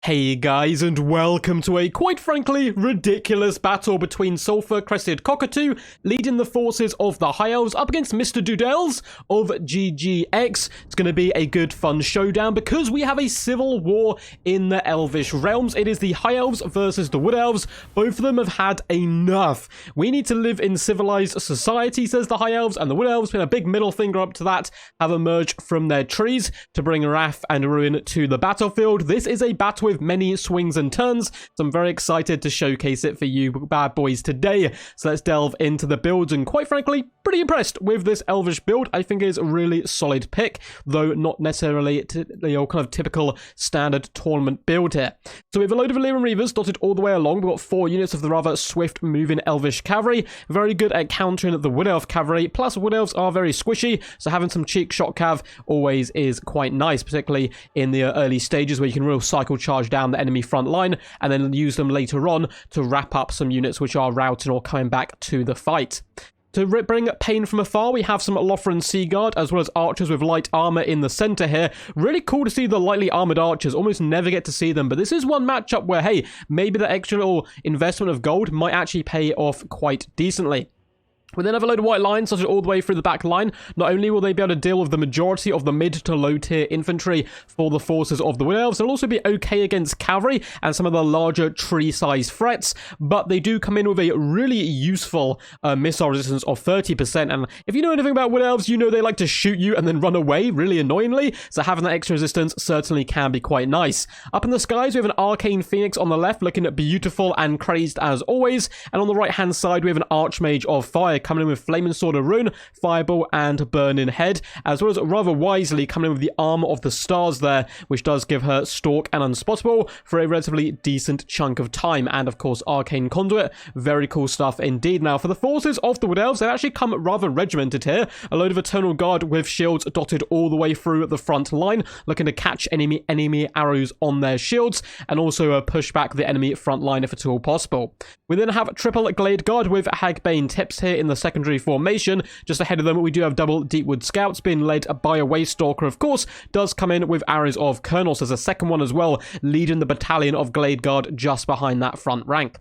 Hey guys, and welcome to a quite frankly ridiculous battle between Sulphur-Crested Cockatoo leading the forces of the High Elves up against Mr. Doodles of GGX. It's going to be a good fun showdown because we have a civil war in the Elvish realms. It is the High Elves versus the Wood Elves. Both of them have had enough. We need to live in civilized society, says the High Elves, and the Wood Elves, with a big middle finger up to that, have emerged from their trees to bring wrath and ruin to the battlefield. This is a battle with many swings and turns, so I'm very excited to showcase it for you bad boys today. So let's delve into the builds, and quite frankly, pretty impressed with this Elvish build. I think it is a really solid pick, though not necessarily kind of typical standard tournament build here. So we have a load of Illyrian Reavers dotted all the way along. We've got 4 units of the rather swift moving Elvish cavalry, very good at countering the Wood Elf cavalry, plus Wood Elves are very squishy, so having some cheek shot cav always is quite nice, particularly in the early stages where you can real cycle charge down the enemy front line and then use them later on to wrap up some units which are routing or coming back to the fight. To bring pain from afar, we have some Lothran Seaguard, as well as archers with light armor in the center here. Really cool to see the lightly armored archers. Almost never get to see them, but this is one matchup where, hey, maybe the extra little investment of gold might actually pay off quite decently. We then have a load of white lines dotted all the way through the back line. Not only will they be able to deal with the majority of the mid to low tier infantry for the forces of the Wood Elves, they'll also be okay against cavalry and some of the larger tree-sized threats, but they do come in with a really useful missile resistance of 30%, and if you know anything about Wood Elves, you know they like to shoot you and then run away really annoyingly, so having that extra resistance certainly can be quite nice. Up in the skies, we have an Arcane Phoenix on the left, looking beautiful and crazed as always, and on the right-hand side, we have an Archmage of Fire, coming in with Flaming Sword of Rune, Fireball, and Burning Head, as well as rather wisely coming in with the Armor of the Stars there, which does give her Stalk and Unspottable for a relatively decent chunk of time, and of course Arcane Conduit. Very cool stuff indeed. Now for the forces of the Wood Elves, they've actually come rather regimented here. A load of Eternal Guard with shields dotted all the way through the front line, looking to catch enemy arrows on their shields, and also push back the enemy front line if at all possible. We then have triple Glade Guard with Hagbane Tips here in the secondary formation. Just ahead of them, we do have double Deepwood Scouts being led by a Waystalker, of course, does come in with Arrows of Colonels as a second one as well, leading the battalion of Glade Guard just behind that front rank.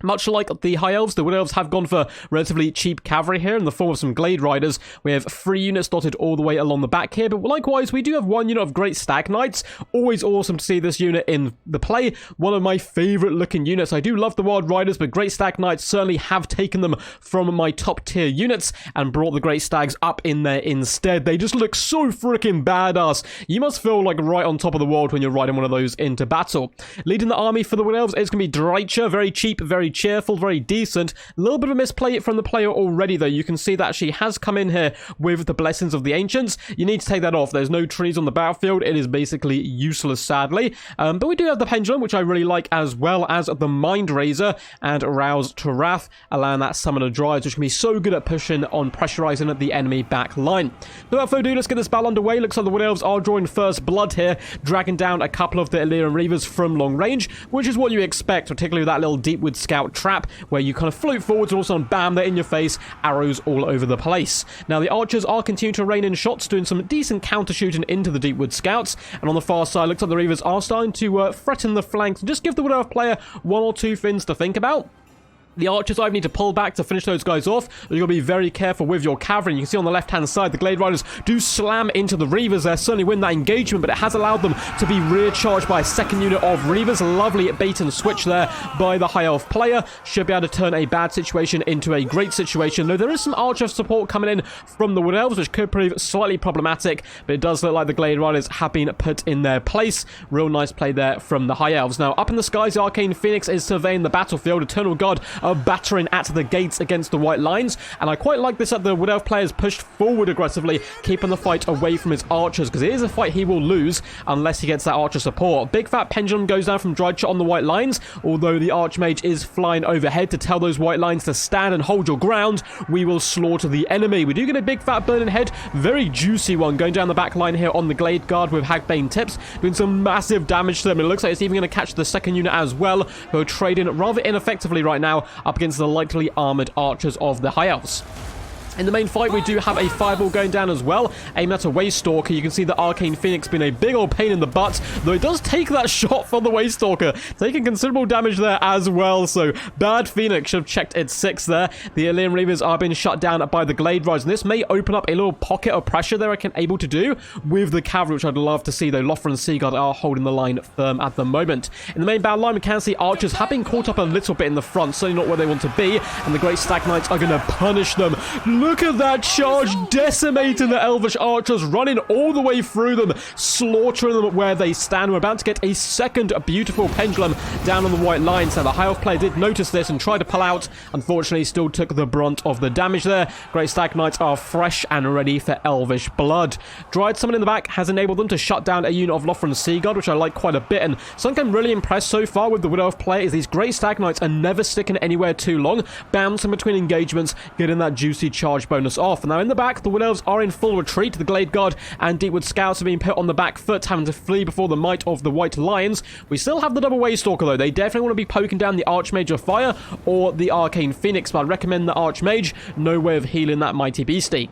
Much like the High Elves, the Wood Elves have gone for relatively cheap cavalry here in the form of some Glade Riders. We have 3 units dotted all the way along the back here, but likewise, we do have 1 unit of Great Stag Knights. Always awesome to see this unit in the play. One of my favorite looking units. I do love the Wild Riders, but Great Stag Knights certainly have taken them from my top tier units and brought the Great Stags up in there instead. They just look so freaking badass. You must feel like right on top of the world when you're riding one of those into battle. Leading the army for the Wood Elves is going to be Dreicher. Very cheap, very cheerful, very decent. A little bit of a misplay from the player already, though. You can see that she has come in here with the Blessings of the Ancients. You need to take that off. There's no trees on the battlefield. It is basically useless, sadly. But we do have the Pendulum, which I really like, as well as the Mind Razor and Arouse to Wrath, allowing that Summoner Drives, which can be so good at pushing on pressurizing the enemy back line. So without further ado, let's get this battle underway. Looks like the Wood Elves are drawing first blood here, dragging down a couple of the Illyrian Reavers from long range, which is what you expect, particularly with that little Deepwood Scout trap, where you kind of float forwards and all of a sudden, bam, they're in your face, arrows all over the place. Now, the archers are continuing to rain in shots, doing some decent counter shooting into the Deepwood Scouts, and on the far side, looks like the Reavers are starting to threaten the flanks and just give the Wood Elf player 1 or 2 things to think about. The archers either need to pull back to finish those guys off, or you've got to be very careful with your cavalry. You can see on the left-hand side, the Glade Riders do slam into the Reavers there, certainly win that engagement, but it has allowed them to be rear charged by a second unit of Reavers. Lovely bait and switch there by the High Elf player. Should be able to turn a bad situation into a great situation, though there is some archer support coming in from the Wood Elves, which could prove slightly problematic, but it does look like the Glade Riders have been put in their place. Real nice play there from the High Elves. Now, up in the skies, the Arcane Phoenix is surveying the battlefield. Eternal Guard are battering at the gates against the white lines, and I quite like this that the Wood Elf players pushed forward aggressively, keeping the fight away from his archers, because it is a fight he will lose unless he gets that archer support. Big fat Pendulum goes down from Dreicher on the white lines, although the Archmage is flying overhead to tell those white lines to stand and hold your ground. We will slaughter the enemy. We do get a big fat Burning Head, very juicy one, going down the back line here on the Glade Guard with Hagbane Tips, doing some massive damage to them. It looks like it's even going to catch the second unit as well, who are trading rather ineffectively right now up against the lightly armored archers of the High Elves. In the main fight, we do have a fireball going down as well, aimed at a Waste Stalker. You can see the Arcane Phoenix being a big old pain in the butt, though it does take that shot from the Waste Stalker, taking considerable damage there as well. So, bad Phoenix should have checked its 6 there. The Alien Reavers are being shut down by the Glade Riders, and this may open up a little pocket of pressure they're able to do with the cavalry, which I'd love to see, though Lothar and Seaguard are holding the line firm at the moment. In the main battle line, we can see archers have been caught up a little bit in the front, certainly not where they want to be, and the Great Stag Knights are going to punish them. Look at that charge, decimating the Elvish archers, running all the way through them, slaughtering them where they stand. We're about to get a second beautiful pendulum down on the white line. So the High Elf player did notice this and tried to pull out. Unfortunately, still took the brunt of the damage there. Great Stag Knights are fresh and ready for Elvish blood. Dryad Summon in the back has enabled them to shut down a unit of Lothar and Seaguard, which I like quite a bit. And something I'm really impressed so far with the Wood Elf player is these Great Stag Knights are never sticking anywhere too long, bouncing between engagements, getting that juicy charge bonus off. And now in the back, the Wood Elves are in full retreat. The Glade Guard and Deepwood Scouts are being put on the back foot, having to flee before the might of the White Lions. We still have the double Waste Stalker, though. They definitely want to be poking down the Archmage of Fire or the Arcane Phoenix, but I recommend the Archmage. No way of healing that mighty beastie.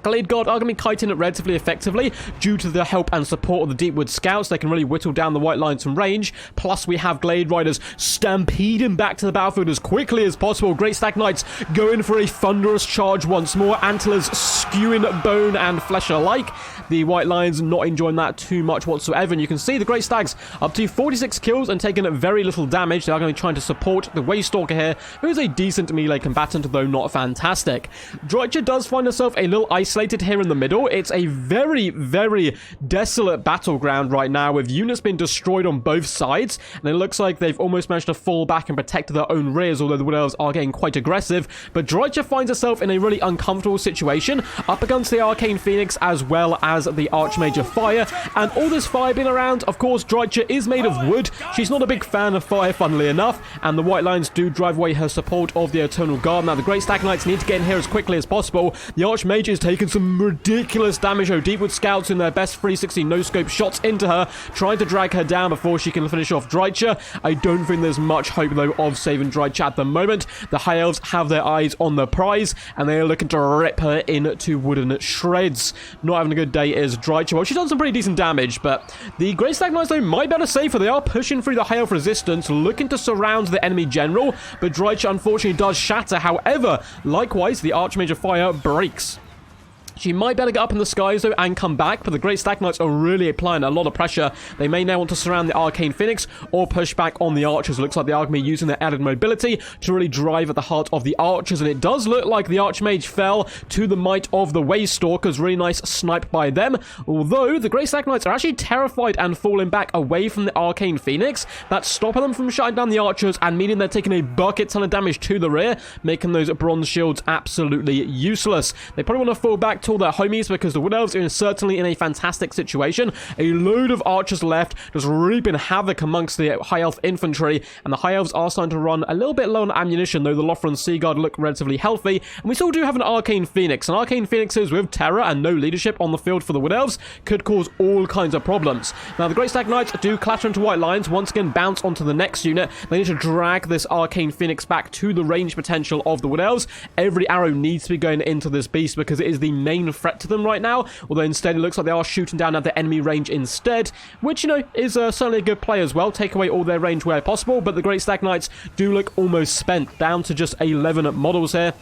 Glade Guard are going to be kiting it relatively effectively due to the help and support of the Deepwood Scouts. They can really whittle down the white lines from range. Plus, we have Glade Riders stampeding back to the battlefield as quickly as possible. Great Stag Knights going for a thunderous charge once more. Antlers skewing bone and flesh alike. The white lions not enjoying that too much whatsoever. And you can see the Great Stags up to 46 kills and taking very little damage. They are going to be trying to support the Waste Stalker here, who is a decent melee combatant, though not fantastic. Droitje does find herself a little isolated here in the middle. It's a very, very desolate battleground right now, with units being destroyed on both sides, and it looks like they've almost managed to fall back and protect their own rears, although the Wood Elves are getting quite aggressive. But Droitje finds herself in a really uncomfortable situation, up against the Arcane Phoenix as well as the Archmage of Fire, and all this fire being around. Of course, Droitje is made of wood. She's not a big fan of fire, funnily enough, and the White Lions do drive away her support of the Eternal Guard. Now, the Great Stag Knights need to get in here as quickly as possible. The Archmage is taking some ridiculous damage. Deepwood Scouts in their best 360 no-scope shots into her, trying to drag her down before she can finish off Droitje. I don't think there's much hope, though, of saving Droitje at the moment. The High Elves have their eyes on the prize, and they are looking to rip her into wooden shreds. Not having a good day is Droitje. Well, she's done some pretty decent damage, but the Great Stag Knights, though, might be able to save her. They are pushing through the High Elf resistance, looking to surround the enemy general, but Droitje, unfortunately, does shatter. However, likewise, the Archmage of Fire breaks. She might better get up in the skies, though, and come back, but the Great Stag Knights are really applying a lot of pressure. They may now want to surround the Arcane Phoenix or push back on the Archers. It looks like the Army using their added mobility to really drive at the heart of the Archers, and it does look like the Archmage fell to the might of the Waste Stalkers. Really nice snipe by them, although the Great Stag Knights are actually terrified and falling back away from the Arcane Phoenix. That's stopping them from shutting down the Archers and meaning they're taking a bucket ton of damage to the rear, making those bronze shields absolutely useless. They probably want to fall back to all their homies because the Wood Elves are certainly in a fantastic situation. A load of archers left, just reaping havoc amongst the High Elf infantry, and the High Elves are starting to run a little bit low on ammunition, though the Lothar and Seaguard look relatively healthy, and we still do have an Arcane Phoenix. And Arcane Phoenixes with terror and no leadership on the field for the Wood Elves could cause all kinds of problems. Now, the Great Stag Knights do clatter into white lines, once again bounce onto the next unit. They need to drag this Arcane Phoenix back to the range potential of the Wood Elves. Every arrow needs to be going into this beast because it is the main threat to them right now, although instead it looks like they are shooting down at the enemy range instead, which, you know, is certainly a good play as well. Take away all their range where possible, but the Great Stag Knights do look almost spent, down to just 11 models here.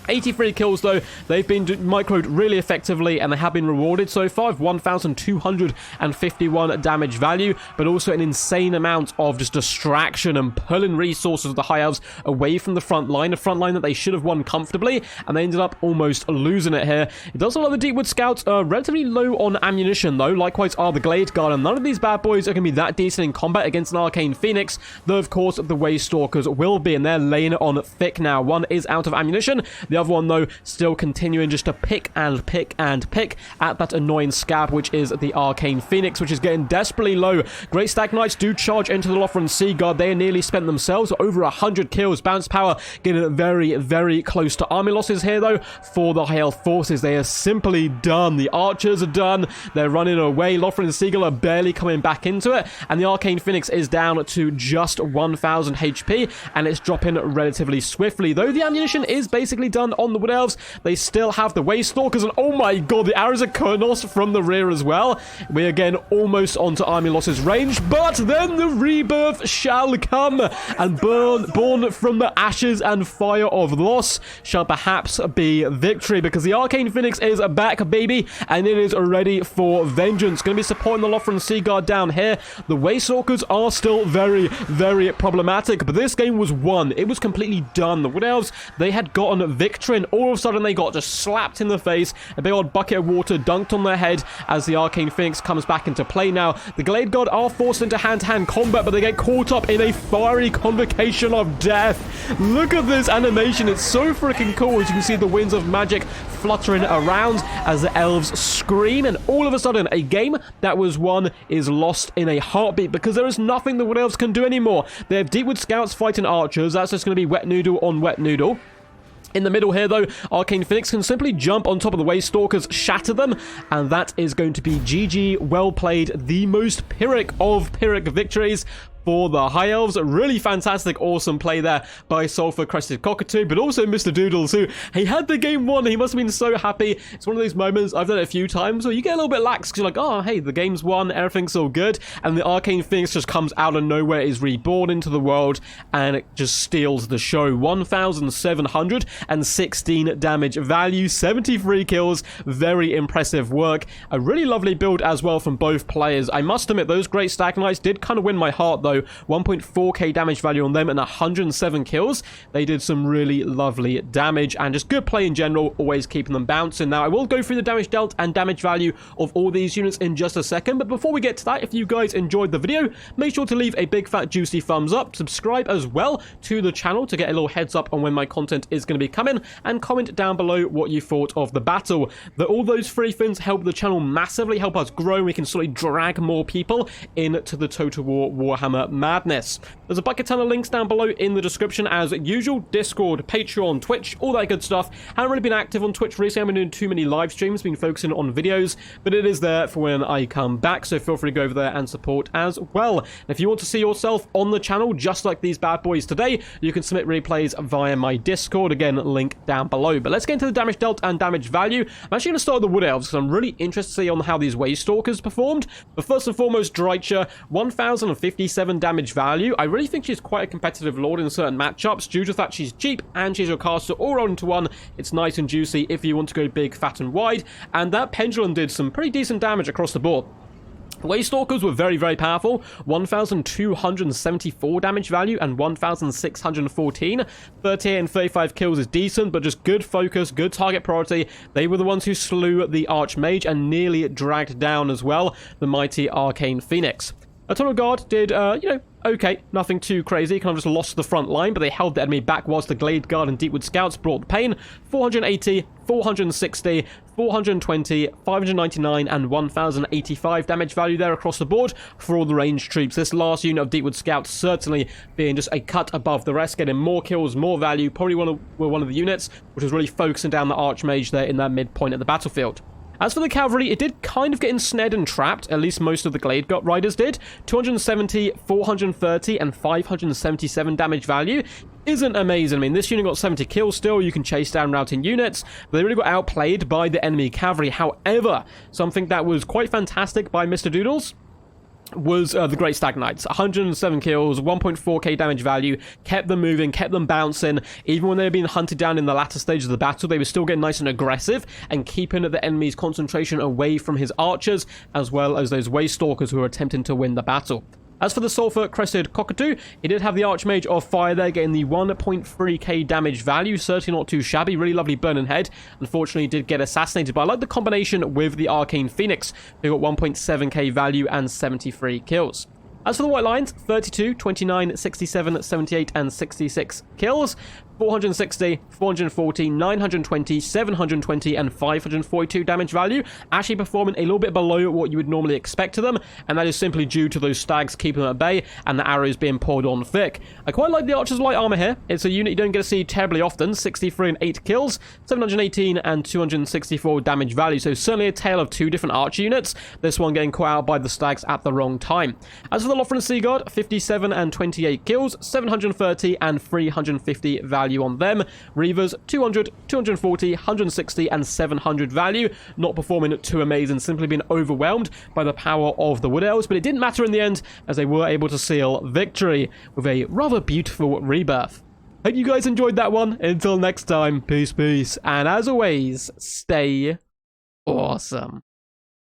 83 kills, though. They've been microed really effectively, and they have been rewarded so far with 1,251 damage value, but also an insane amount of just distraction and pulling resources of the High Elves away from the front line, a front line that they should have won comfortably, and they ended up almost losing it here. It does look like the Deepwood Scouts are relatively low on ammunition, though. Likewise are the Glade Guard, and none of these bad boys are going to be that decent in combat against an Arcane Phoenix, though, of course, the Waste Stalkers will be, and they're laying it on thick now. One is out of ammunition. The other one, though, still continuing just to pick and pick and pick at that annoying scab, which is the Arcane Phoenix, which is getting desperately low. Great Stag Knights do charge into the Lothar and Seaguard. They are nearly spent themselves, over 100 kills. Bounce power getting very, very close to army losses here, though, for the High Elf forces. They are simply done. The archers are done. They're running away. Lothar and Seaguard are barely coming back into it, and the Arcane Phoenix is down to just 1,000 HP, and it's dropping relatively swiftly, though the ammunition is basically done done on the Wood Elves. They still have the Waste Stalkers, and oh my god, the arrows of Kurnos from the rear as well. We're again almost onto Army Loss's range, but then the rebirth shall come, and born from the ashes and fire of loss shall perhaps be victory, because the Arcane Phoenix is back, baby, and it is ready for vengeance. Going to be supporting the Lothran Sea Guard down here. The Waste Stalkers are still very, very problematic, but this game was won. It was completely done. The Wood Elves, they had gotten victory, and all of a sudden they got just slapped in the face. A big old bucket of water dunked on their head as the Arcane Phoenix comes back into play now. The Glade Guard are forced into hand-to-hand combat, but they get caught up in a fiery convocation of death. Look at this animation. It's so freaking cool, as you can see the winds of magic fluttering around as the elves scream, and all of a sudden a game that was won is lost in a heartbeat, because there is nothing the Wood Elves can do anymore. They have Deepwood Scouts fighting archers. That's just going to be wet noodle on wet noodle. In the middle here, though, Arcane Phoenix can simply jump on top of the Waste Stalkers, shatter them, and that is going to be GG. Well played. The most Pyrrhic of Pyrrhic victories for the High Elves. A really fantastic, awesome play there by Sulphur Crested Cockatoo, but also Mr. Doodles, who he had the game won. He must have been so happy. It's one of those moments, I've done it a few times, where you get a little bit lax because you're like, oh, hey, the game's won, everything's all good, and the Arcane Phoenix just comes out of nowhere, is reborn into the world, and it just steals the show. 1,716 damage value, 73 kills, very impressive work. A really lovely build as well from both players. I must admit, those Great Stagnites did kind of win my heart, though. 1.4k damage value on them and 107 kills. They did some really lovely damage, and just good play in general, always keeping them bouncing. Now, I will go through the damage dealt and damage value of all these units in just a second, but before we get to that, if you guys enjoyed the video, make sure to leave a big fat juicy thumbs up, subscribe as well to the channel to get a little heads up on when my content is going to be coming, and comment down below what you thought of the battle. All those three things help the channel massively, help us grow, and we can slowly drag more people into the Total War Warhammer madness. There's a bucket ton of links down below in the description as usual. Discord, Patreon, Twitch, all that good stuff. Haven't really been active on Twitch recently. I haven't been doing too many live streams, been focusing on videos, but it is there for when I come back, so feel free to go over there and support as well. And if you want to see yourself on the channel just like these bad boys today, you can submit replays via my Discord, again link down below. But let's get into the damage dealt and damage value. I'm actually going to start with the Wood Elves because I'm really interested to see on how these Waste Stalkers performed. But first and foremost, Dreicher, 1,057 damage value. I really think she's quite a competitive lord in certain matchups due to the fact she's cheap and she's your caster all rolled into one. It's nice and juicy if you want to go big, fat and wide, and that Pendulum did some pretty decent damage across the board. Waste Stalkers were very, very powerful. 1,274 damage value and 1,614. 38 and 35 kills is decent, but just good focus, good target priority. They were the ones who slew the Archmage and nearly dragged down as well the mighty Arcane Phoenix. Eternal Guard did, okay, nothing too crazy, kind of just lost the front line, but they held the enemy back whilst the Glade Guard and Deepwood Scouts brought the pain. 480, 460, 420, 599, and 1,085 damage value there across the board for all the ranged troops. This last unit of Deepwood Scouts certainly being just a cut above the rest, getting more kills, more value, probably one of the units which was really focusing down the Archmage there in that midpoint of the battlefield. As for the cavalry, it did kind of get ensnared and trapped, at least most of the Glade Riders did. 270, 430, and 577 damage value isn't amazing. I mean, this unit got 70 kills still. You can chase down routing units, but they really got outplayed by the enemy cavalry. However, something that was quite fantastic by Mr. Doodles was the Great Stagnites. 107 kills, 1.4k damage value, kept them moving, kept them bouncing. Even when they were being hunted down in the latter stages of the battle, they were still getting nice and aggressive and keeping the enemy's concentration away from his archers, as well as those Waste Stalkers who were attempting to win the battle. As for the Sulphur Crested Cockatoo, he did have the Archmage of Fire there, getting the 1.3k damage value. Certainly not too shabby. Really lovely burning head. Unfortunately, he did get assassinated, but I like the combination with the Arcane Phoenix, who got 1.7k value and 73 kills. As for the White Lions, 32, 29, 67, 78, and 66 kills. 460, 440, 920, 720, and 542 damage value, actually performing a little bit below what you would normally expect of them, and that is simply due to those stags keeping them at bay and the arrows being poured on thick. I quite like the Archer's Light Armor here. It's a unit you don't get to see terribly often. 63 and 8 kills, 718 and 264 damage value, so certainly a tale of two different Archer units, this one getting caught out by the stags at the wrong time. As for the Lothran Sea God, 57 and 28 kills, 730 and 350 value on them. Reavers, 200, 240, 160 and 700 value. Not performing too amazing, simply being overwhelmed by the power of the Wood Elves, but it didn't matter in the end as they were able to seal victory with a rather beautiful rebirth. Hope you guys enjoyed that one. Until next time, peace, peace, and as always, stay awesome.